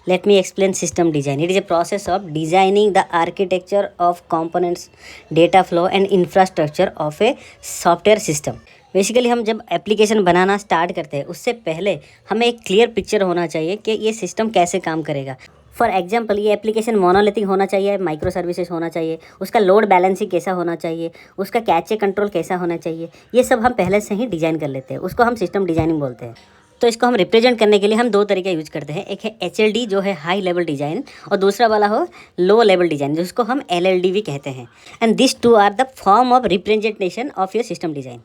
Let me explain system design. It is a process of designing the architecture of components, data flow and infrastructure of a software system. Basically हम जब application बनाना start करते हैं उससे पहले हमें एक clear picture होना चाहिए कि ये सिस्टम कैसे काम करेगा. फॉर एग्जाम्पल ये एप्लीकेशन मोनोलिथिक होना चाहिए, माइक्रो सर्विसेज होना चाहिए, उसका लोड बैलेंसिंग कैसा होना चाहिए, उसका कैचे कंट्रोल कैसा होना चाहिए, ये सब हम पहले से ही डिज़ाइन कर लेते हैं. उसको हम सिस्टम डिजाइनिंग बोलते हैं. तो इसको हम रिप्रेजेंट करने के लिए हम दो तरीके यूज करते हैं. एक है HLD जो है हाई लेवल डिज़ाइन और दूसरा वाला हो लो लेवल डिज़ाइन जिसको हम LLD भी कहते हैं. And this two are the form of representation of your system design.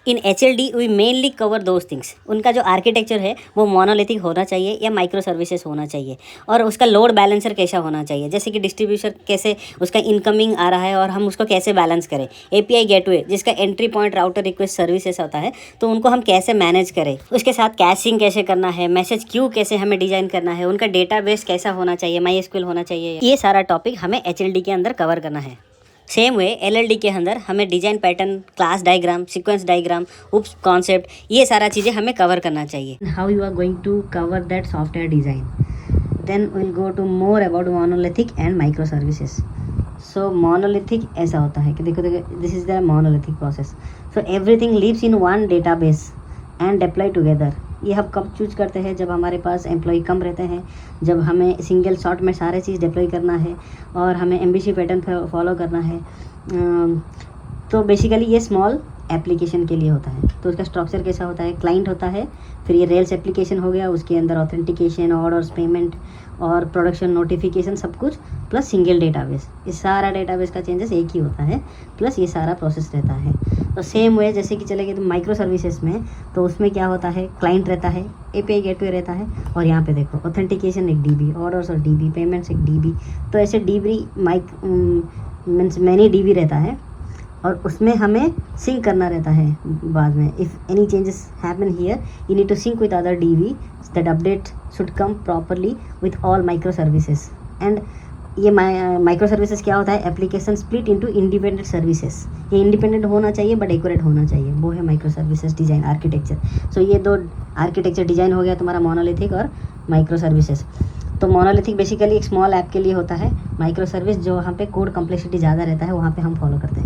In HLD we mainly cover those things. उनका जो आर्किटेक्चर है वो मोनोलिथिक होना चाहिए या माइक्रो सर्विसेज होना चाहिए और उसका लोड बैलेंसर कैसा होना चाहिए, जैसे कि डिस्ट्रीब्यूशन कैसे उसका इनकमिंग आ रहा है और हम उसको कैसे बैलेंस करें. API गेटवे जिसका entry point router request services होता है तो उनको हम कैसे मैनेज करें, उसके साथ कैशिंग कैसे करना है, मैसेज क्यू कैसे हमें डिज़ाइन करना है, उनका डेटाबेस कैसा होना चाहिए, MySQL होना चाहिए. ये सारा टॉपिक हमें HLD के अंदर कवर करना है. सेम वे LLD के अंदर हमें design pattern, class diagram, sequence diagram, OOPs concept, ये सारा चीज़ें हमें कवर करना चाहिए. How you are going to cover that software design. Then will go to more about monolithic and microservices. So monolithic ऐसा होता है कि देखो this is the monolithic process. So everything lives in one database and deploy together. ये हम कब choose करते हैं, जब हमारे पास एम्प्लॉय कम रहते हैं, जब हमें सिंगल शॉट में सारे चीज़ डिप्लॉय करना है और हमें MVC पैटर्न फॉलो करना है. तो बेसिकली ये स्मॉल एप्लीकेशन के लिए होता है. तो उसका स्ट्रक्चर कैसा होता है, क्लाइंट होता है, फिर ये रेल्स एप्लीकेशन हो गया, उसके अंदर ऑथेंटिकेशन, ऑर्डर्स, पेमेंट और प्रोडक्शन नोटिफिकेशन सब कुछ, प्लस सिंगल डेटाबेस. इस सारा डेटाबेस का चेंजेस एक ही होता है, प्लस ये सारा प्रोसेस रहता है. तो सेम वे जैसे कि चले गए तो माइक्रो सर्विसेज में, तो उसमें क्या होता है, क्लाइंट रहता है, API गेटवे रहता है और यहाँ पे देखो ऑथेंटिकेशन एक DB, ऑर्डर्स और DB, पेमेंट्स एक DB. तो ऐसे DB मीन्स मैनी DB रहता है और उसमें हमें सिंक करना रहता है बाद में. If any changes happen here you need to sync with other DB that update should come properly with all micro services. And ये माइक्रो सर्विसेज क्या होता है, application split into independent services. ये इंडिपेंडेंट होना चाहिए बट एक्यूरेट होना चाहिए, वो है micro services design architecture. So ये दो आर्किटेक्चर डिज़ाइन हो गया तुम्हारा मोनोलिथिक और माइक्रो सर्विसेज. तो मोनोलिथिक बेसिकली एक स्मॉल ऐप के लिए होता है, माइक्रो सर्विस जो वहाँ पे कोड कम्प्लेक्सिटी ज़्यादा रहता है वहाँ पे हम फॉलो करते हैं.